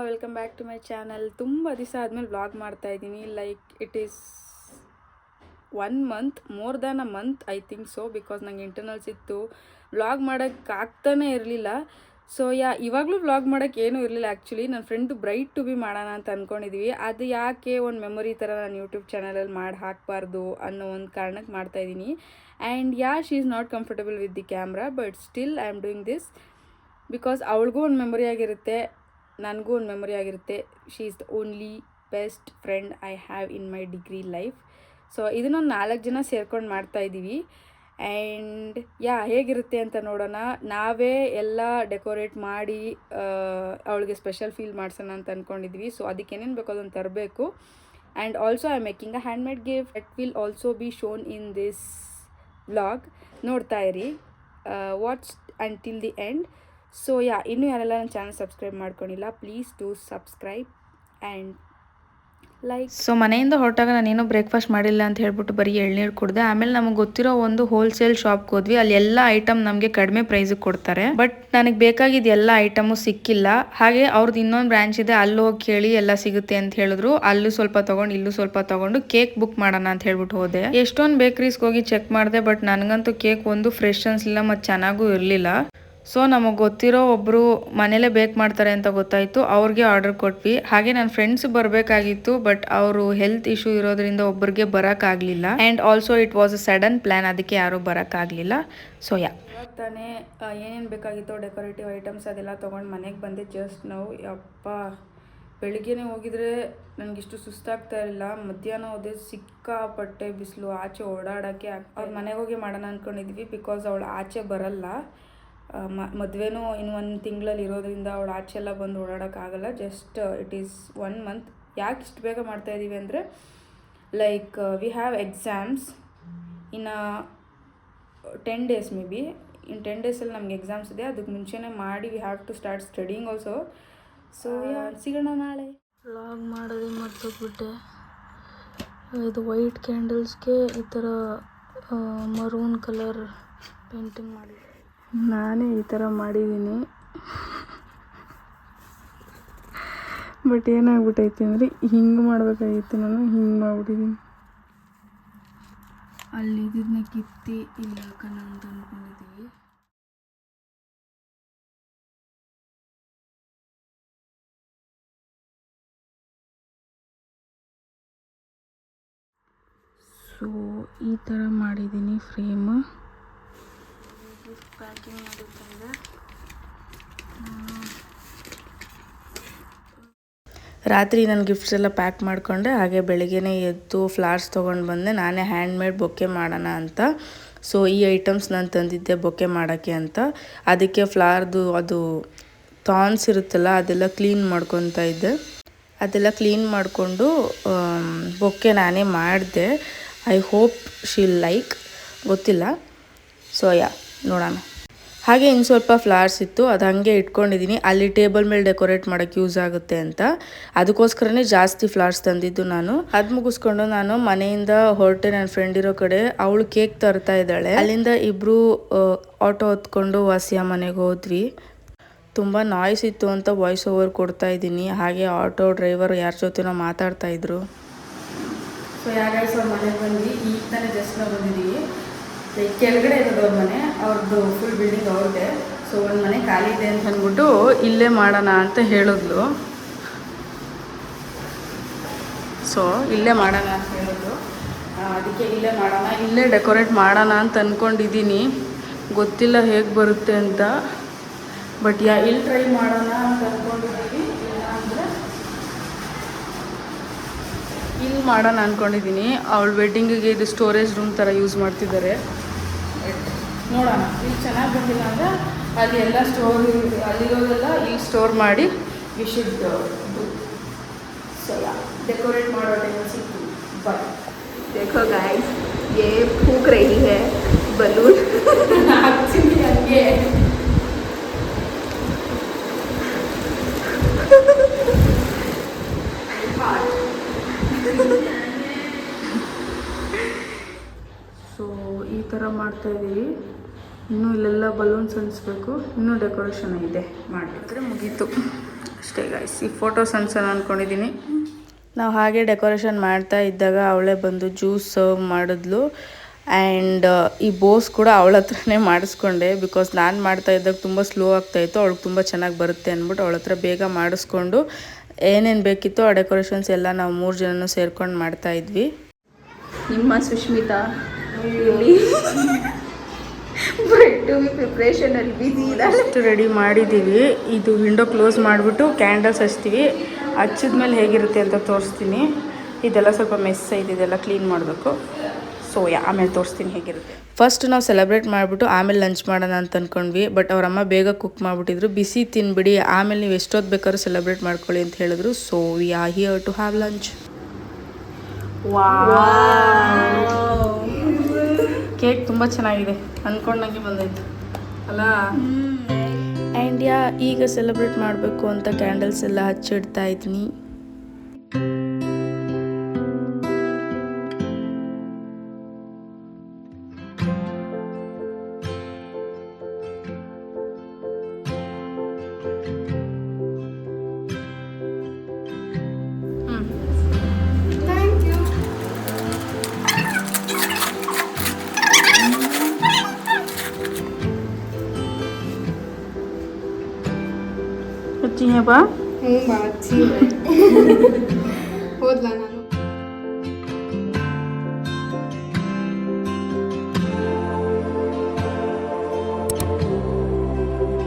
Welcome back to my channel. ತುಂಬ ದಿವಸ ಆದಮೇಲೆ ವ್ಲಾಗ್ ಮಾಡ್ತಾ ಇದ್ದೀನಿ. Like it is 1 month, more than a month I think so, because ನಂಗೆ ಇಂಟರ್ನಲ್ಸ್ ಇತ್ತು. ವ್ಲಾಗ್ ಮಾಡೋಕ್ಕೆ ಆಗ್ತಾನೆ ಇರಲಿಲ್ಲ. ಸೊ ಇವಾಗಲೂ ವ್ಲಾಗ್ ಮಾಡೋಕ್ಕೆ ಏನೂ ಇರಲಿಲ್ಲ. ಆ್ಯಕ್ಚುಲಿ ನನ್ನ ಫ್ರೆಂಡ್ದು ಬ್ರೈಟ್ ಟು ಬಿ ಮಾಡೋಣ ಅಂತ ಅಂದ್ಕೊಂಡಿದ್ವಿ. ಅದು ಯಾಕೆ ಒಂದು ಮೆಮೊರಿ ಥರ ನಾನು ಯೂಟ್ಯೂಬ್ ಚಾನಲಲ್ಲಿ ಮಾಡಿ ಹಾಕಬಾರ್ದು ಅನ್ನೋ ಒಂದು ಕಾರಣಕ್ಕೆ ಮಾಡ್ತಾಯಿದ್ದೀನಿ. And she is not comfortable with the camera, but still I am doing this because ಅವಳಿಗೂ ಒಂದು ಮೆಮೊರಿ ಆಗಿರುತ್ತೆ, ನನಗೂ ಒಂದು ಮೆಮೊರಿ ಆಗಿರುತ್ತೆ. She is the only best friend I have in my degree life. So ಇದನ್ನೊಂದು 4 ಜನ ಸೇರ್ಕೊಂಡು ಮಾಡ್ತಾಯಿದ್ದೀವಿ. ಆ್ಯಂಡ್ ಹೇಗಿರುತ್ತೆ ಅಂತ ನೋಡೋಣ. ನಾವೇ ಎಲ್ಲ ಡೆಕೋರೇಟ್ ಮಾಡಿ ಅವಳಿಗೆ ಸ್ಪೆಷಲ್ ಫೀಲ್ ಮಾಡ್ಸೋಣ ಅಂತ ಅಂದ್ಕೊಂಡಿದ್ವಿ. ಸೊ ಅದಕ್ಕೆ ಏನೇನು ಬೇಕೋ ಅದನ್ನು ತರಬೇಕು. And also I am making a handmade gift that will also be shown in this vlog. ನೋಡ್ತಾ ಇರಿ, watch until the end. So ಇನ್ನೂ ಯಾರೆಲ್ಲ ನನ್ನ ಚಾನಲ್ ಸಬ್ಸ್ಕ್ರೈಬ್ ಮಾಡ್ಕೊಂಡಿಲ್ಲ, please do subscribe and like. So ಮನೆಯಿಂದ ಹೊರಟಾಗ ನಾನೇನೋ ಬ್ರೇಕ್ಫಾಸ್ಟ್ ಮಾಡಿಲ್ಲ ಅಂತ ಹೇಳ್ಬಿಟ್ಟು ಬರೀ ಎಳ್ನೀರು ಕುಡಿದೆ. ಆಮೇಲೆ ನಮಗೆ ಗೊತ್ತಿರೋ ಒಂದು ಹೋಲ್ಸೇಲ್ ಶಾಪ್ಗೆ ಹೋದ್ವಿ. ಅಲ್ಲಿ ಎಲ್ಲ ಐಟಮ್ ನಮಗೆ ಕಡಿಮೆ ಪ್ರೈಸಿಗೆ ಕೊಡ್ತಾರೆ. ಬಟ್ ನನಗೆ ಬೇಕಾಗಿದ್ದ ಎಲ್ಲ ಐಟಮು ಸಿಕ್ಕಿಲ್ಲ. ಹಾಗೆ ಅವ್ರದ್ದು ಇನ್ನೊಂದು ಬ್ರಾಂಚ್ ಇದೆ, ಅಲ್ಲಿ ಹೋಗಿ ಕೇಳಿ ಎಲ್ಲ ಸಿಗುತ್ತೆ ಅಂತ ಹೇಳಿದ್ರು. ಅಲ್ಲೂ ಸ್ವಲ್ಪ ತೊಗೊಂಡು ಇಲ್ಲೂ ಸ್ವಲ್ಪ ತೊಗೊಂಡು ಕೇಕ್ ಬುಕ್ ಮಾಡೋಣ ಅಂತ ಹೇಳ್ಬಿಟ್ಟು ಹೋದೆ. ಎಷ್ಟೊಂದು ಬೇಕ್ರೀಸ್ಗೆ ಹೋಗಿ ಚೆಕ್ ಮಾಡಿದೆ, ಬಟ್ ನನಗಂತೂ ಕೇಕ್ ಒಂದು ಫ್ರೆಶ್ ಅನಿಸಲಿಲ್ಲ ಮತ್ತು ಚೆನ್ನಾಗೂ ಇರಲಿಲ್ಲ. ಸೊ ನಮಗೆ ಗೊತ್ತಿರೋ ಒಬ್ಬರು ಮನೇಲೇ ಬೇಕ್ ಮಾಡ್ತಾರೆ ಅಂತ ಗೊತ್ತಾಯಿತು, ಅವ್ರಿಗೆ ಆರ್ಡರ್ ಕೊಟ್ವಿ. ಹಾಗೆ ನನ್ನ ಫ್ರೆಂಡ್ಸ್ ಬರಬೇಕಾಗಿತ್ತು, ಬಟ್ ಅವರು ಹೆಲ್ತ್ ಇಶ್ಯೂ ಇರೋದ್ರಿಂದ ಒಬ್ಬರಿಗೆ ಬರೋಕ್ಕಾಗಲಿಲ್ಲ. And also it was a sudden plan, ಅದಕ್ಕೆ ಯಾರೂ ಬರೋಕ್ಕಾಗಲಿಲ್ಲ. ಸೊ ತಾನೇ ಏನೇನು ಬೇಕಾಗಿತ್ತು ಡೆಕೋರೇಟಿವ್ ಐಟಮ್ಸ್ ಅದೆಲ್ಲ ತೊಗೊಂಡು ಮನೆಗೆ ಬಂದೆ ಜಸ್ಟ್ ನಾವು. ಬೆಳಿಗ್ಗೆನೇ ಹೋಗಿದ್ರೆ ನನಗಿಷ್ಟು ಸುಸ್ತಾಗ್ತಾ ಇರಲಿಲ್ಲ. ಮಧ್ಯಾಹ್ನ ಹೋದೆ, ಸಿಕ್ಕಾಪಟ್ಟೆ ಬಿಸಿಲು, ಆಚೆ ಓಡಾಡೋಕ್ಕೆ ಅವ್ರ ಮನೆಗೆ ಹೋಗಿ ಮಾಡೋಣ ಅಂದ್ಕೊಂಡಿದ್ವಿ. ಬಿಕಾಸ್ ಅವಳು ಆಚೆ ಬರಲ್ಲ, ಮದುವೆನೂ ಇನ್ನು 1 ತಿಂಗಳಲ್ಲಿ ಇರೋದ್ರಿಂದ ಅವಳು ಆಚೆ ಎಲ್ಲ ಬಂದು ಓಡಾಡೋಕ್ಕಾಗಲ್ಲ. Just it is 1 month. ಯಾಕೆ ಇಷ್ಟು ಬೇಗ ಮಾಡ್ತಾಯಿದ್ದೀವಿ ಅಂದರೆ, ಲೈಕ್ ವಿ ಹ್ಯಾವ್ ಎಕ್ಸಾಮ್ಸ್ ಇನ್ನು 10 days ಮೇ ಬಿ. ಇನ್ 10 daysಲ್ಲಿ ನಮ್ಗೆ ಎಕ್ಸಾಮ್ಸ್ ಇದೆ. ಅದಕ್ಕೆ ಮುಂಚೆನೇ ಮಾಡಿ we have to start studying also. So ಸಿಗೋಣ ನಾಳೆ. ವ್ಲಾಗ್ ಮಾಡೋದೇ ಮರ್ತೋಗ್ಬಿಟ್ಟೆ. ಇದು ವೈಟ್ ಕ್ಯಾಂಡಲ್ಸ್ಗೆ ಈ ಥರ ಮರೂನ್ ಕಲರ್ ಪೇಂಟಿಂಗ್ ಮಾಡಿದ್ದೆ. ನಾನೇ ಈ ಥರ ಮಾಡಿದ್ದೀನಿ. ಬಟ್ ಏನಾಗ್ಬಿಟ್ಟೈತೆ ಅಂದರೆ, ಹಿಂಗೆ ಮಾಡಬೇಕಾಗಿತ್ತು, ನಾನು ಹಿಂಗೆ ಮಾಡಿಬಿಟ್ಟಿದ್ದೀನಿ. ಅಲ್ಲಿ ಇದನ್ನ ಕಿತ್ತಿ ಇಲ್ಲಿ ಹಾಕೋಣ ಅಂತ ಅಂದ್ಕೊಂಡಿದ್ದೀವಿ. ಸೊ ಈ ಥರ ಮಾಡಿದ್ದೀನಿ ಫ್ರೇಮ್. ಪ್ಯಾಕಿಂಗ್ ಮಾಡುತ್ತಾರೆ. ರಾತ್ರಿ ನಾನು ಗಿಫ್ಟ್ಸ್ ಎಲ್ಲ ಪ್ಯಾಕ್ ಮಾಡಿಕೊಂಡೆ. ಹಾಗೆ ಬೆಳಗ್ಗೆನೇ ಎದ್ದು ಫ್ಲವರ್ಸ್ ತೊಗೊಂಡು ಬಂದೆ. ನಾನೇ ಹ್ಯಾಂಡ್ಮೇಡ್ ಬೊಕ್ಕೆ ಮಾಡೋಣ ಅಂತ. ಸೊ ಈ ಐಟಮ್ಸ್ ನಾನು ತಂದಿದ್ದೆ ಬೊಕ್ಕೆ ಮಾಡೋಕ್ಕೆ ಅಂತ. ಅದಕ್ಕೆ ಫ್ಲವರ್ದು ಅದು ಥಾನ್ಸ್ ಇರುತ್ತಲ್ಲ, ಅದೆಲ್ಲ ಕ್ಲೀನ್ ಮಾಡ್ಕೊತಾ ಇದ್ದೆ. ಅದೆಲ್ಲ ಕ್ಲೀನ್ ಮಾಡಿಕೊಂಡು ಬೊಕ್ಕೆ ನಾನೇ ಮಾಡಿದೆ. ಐ ಹೋಪ್ ಶಿಲ್ ಲೈಕ್, ಗೊತ್ತಿಲ್ಲ. ಸೊ ನೋಡೋಣ. ಹಾಗೆ ಇನ್ನು ಸ್ವಲ್ಪ ಫ್ಲವರ್ಸ್ ಇತ್ತು, ಅದು ಹಾಗೆ ಇಟ್ಕೊಂಡಿದ್ದೀನಿ. ಅಲ್ಲಿ ಟೇಬಲ್ ಮೇಲೆ ಡೆಕೋರೇಟ್ ಮಾಡೋಕ್ಕೆ ಯೂಸ್ ಆಗುತ್ತೆ ಅಂತ, ಅದಕ್ಕೋಸ್ಕರನೇ ಜಾಸ್ತಿ ಫ್ಲವರ್ಸ್ ತಂದಿದ್ದು ನಾನು. ಅದು ಮುಗಿಸ್ಕೊಂಡು ನಾನು ಮನೆಯಿಂದ ಹೊರಟೆ ನನ್ನ ಫ್ರೆಂಡ್ ಇರೋ ಕಡೆ. ಅವಳು ಕೇಕ್ ತರ್ತಾ ಇದ್ದಾಳೆ. ಅಲ್ಲಿಂದ ಇಬ್ಬರು ಆಟೋ ಹೊತ್ಕೊಂಡು ವಾಸಿಯ ಮನೆಗೆ ಹೋದ್ವಿ. ತುಂಬ ನಾಯ್ಸ್ ಇತ್ತು ಅಂತ ವಾಯ್ಸ್ ಓವರ್ ಕೊಡ್ತಾ ಇದ್ದೀನಿ. ಹಾಗೆ ಆಟೋ ಡ್ರೈವರ್ ಯಾರ ಜೊತೆನೋ ಮಾತಾಡ್ತಾ ಇದ್ರು. ಸೊ ಮನೆಗೆ ಬಂದ್ವಿ. ಈಗ ತಾನೇ ಜಸ್ಟ್ ನಾವು ಬಂದಿದ್ದೀವಿ. ಕೆಳಗಡೆ ಇರೋದು ಅವ್ರ ಮನೆ, ಅವ್ರದ್ದು ಫುಲ್ ಬಿಲ್ಡಿಂಗ್ ಅವ್ರದ್ದೇ. ಸೊ ಒಂದು ಮನೆ ಖಾಲಿ ಇದೆ ಅಂತ ಅಂದ್ಬಿಟ್ಟು ಇಲ್ಲೇ ಮಾಡೋಣ ಅಂತ ಹೇಳಿದ್ಲು. ಸೊ ಇಲ್ಲೇ ಮಾಡೋಣ ಅಂತ ಹೇಳಿದ್ರು, ಅದಕ್ಕೆ ಇಲ್ಲೇ ಮಾಡೋಣ, ಇಲ್ಲೇ ಡೆಕೋರೇಟ್ ಮಾಡೋಣ ಅಂತ ಅಂದ್ಕೊಂಡಿದ್ದೀನಿ. ಗೊತ್ತಿಲ್ಲ ಹೇಗೆ ಬರುತ್ತೆ ಅಂತ, ಬಟ್ ಇಲ್ಲಿ ಟ್ರೈ ಮಾಡೋಣ ಅಂತ ಅಂದ್ಕೊಂಡಿದ್ದೀನಿ. ಇಲ್ಲ ಅಂದರೆ ಇಲ್ಲಿ ಮಾಡೋಣ ಅಂದ್ಕೊಂಡಿದ್ದೀನಿ. ಅವಳ ವೆಡ್ಡಿಂಗಿಗೆ ಇದು ಸ್ಟೋರೇಜ್ ರೂಮ್ ಥರ ಯೂಸ್ ಮಾಡ್ತಿದ್ದಾರೆ. ನೋಡೋಣ, ಇಲ್ಲಿ ಚೆನ್ನಾಗಿ ಬಂದಿಲ್ಲ ಅಂದರೆ ಅಲ್ಲಿ ಎಲ್ಲ ಅಲ್ಲಿರೋದೆಲ್ಲ ಇಲ್ಲಿ ಸ್ಟೋರ್ ಮಾಡಿ we should do. So decorate ಮಾಡೋ ಟೈಮ್ ಸಿಕ್ತು. ಬಟ್ देखो गाइस, ये फूक रही है बलून. ಹಾಕ್ತೀನಿ ಹಂಗೆ. ಸೊ ಈ ಥರ ಮಾಡ್ತಾಯಿದ್ದೀವಿ. ಇನ್ನೂ ಇಲ್ಲೆಲ್ಲ ಬಲೂನ್ಸ್ ಅನಿಸ್ಬೇಕು, ಇನ್ನೂ ಡೆಕೋರೇಷನ್ ಇದೆ, ಮಾಡಿದ್ರೆ ಮುಗೀತು. ಅಷ್ಟೇ ಗೈಸ್, ಈ ಫೋಟೋಸ್ ಅನ್ಸೋಣ ಅಂದ್ಕೊಂಡಿದ್ದೀನಿ. ನಾವು ಹಾಗೆ ಡೆಕೋರೇಷನ್ ಮಾಡ್ತಾ ಇದ್ದಾಗ ಅವಳೇ ಬಂದು ಜ್ಯೂಸ್ ಸರ್ವ್ ಮಾಡಿದ್ಲು. ಆ್ಯಂಡ್ ಈ ಬೋಸ್ ಕೂಡ ಅವಳ ಹತ್ರನೇ ಮಾಡಿಸ್ಕೊಂಡೆ, ಬಿಕಾಸ್ ನಾನು ಮಾಡ್ತಾ ಇದ್ದಾಗ ತುಂಬ ಸ್ಲೋ ಆಗ್ತಾಯಿತ್ತು, ಅವಳಿಗೆ ತುಂಬ ಚೆನ್ನಾಗಿ ಬರುತ್ತೆ ಅಂದ್ಬಿಟ್ಟು ಅವಳ ಹತ್ರ ಬೇಗ ಮಾಡಿಸ್ಕೊಂಡು ಏನೇನು ಬೇಕಿತ್ತು ಆ ಡೆಕೋರೇಷನ್ಸ್ ಎಲ್ಲ ನಾವು 3 ಜನನೂ ಸೇರ್ಕೊಂಡು ಮಾಡ್ತಾಯಿದ್ವಿ. ನಿಮ್ಮ ಸುಷ್ಮಿತಾ ಇಲ್ಲಿ ಬ್ರೆಡ್ ಪ್ರಿಪ್ರೇಷನಲ್ಲಿ ಬಿಸಿ ಇದೆ. ಅಷ್ಟು ರೆಡಿ ಮಾಡಿದ್ದೀವಿ. ಇದು ವಿಂಡೋ ಕ್ಲೋಸ್ ಮಾಡಿಬಿಟ್ಟು ಕ್ಯಾಂಡಲ್ಸ್ ಹಚ್ತೀವಿ. ಹಚ್ಚಿದ್ಮೇಲೆ ಹೇಗಿರುತ್ತೆ ಅಂತ ತೋರಿಸ್ತೀನಿ. ಇದೆಲ್ಲ ಸ್ವಲ್ಪ ಮೆಸ್ ಐತೆ, ಇದೆಲ್ಲ ಕ್ಲೀನ್ ಮಾಡಬೇಕು. ಸೊ ಆಮೇಲೆ ತೋರಿಸ್ತೀನಿ ಹೇಗಿರುತ್ತೆ. ಫಸ್ಟ್ ನಾವು ಸೆಲೆಬ್ರೇಟ್ ಮಾಡಿಬಿಟ್ಟು ಆಮೇಲೆ ಲಂಚ್ ಮಾಡೋಣ ಅಂತ ಅಂದ್ಕೊಂಡ್ವಿ. ಬಟ್ ಅವರಮ್ಮ ಬೇಗ ಕುಕ್ ಮಾಡಿಬಿಟ್ಟಿದ್ರು. ಬಿಸಿ ತಿನ್ಬಿಡಿ, ಆಮೇಲೆ ನೀವು ಎಷ್ಟೊತ್ತು ಬೇಕಾದ್ರೂ ಸೆಲೆಬ್ರೇಟ್ ಮಾಡ್ಕೊಳ್ಳಿ ಅಂತ ಹೇಳಿದ್ರು. So we are here to have lunch. Cake ತುಂಬ ಚೆನ್ನಾಗಿದೆ, ಅಂದ್ಕೊಂಡಂಗೆ ಬಂದೈತೆ ಅಲ್ಲ. ಆ್ಯಂಡ್ ಈಗ ಸೆಲೆಬ್ರೇಟ್ ಮಾಡಬೇಕು ಅಂತ ಕ್ಯಾಂಡಲ್ಸ್ ಎಲ್ಲ ಹಚ್ಚಿಡ್ತಾ ಇದ್ದೀನಿ. अच्छी है बा? अच्छी है.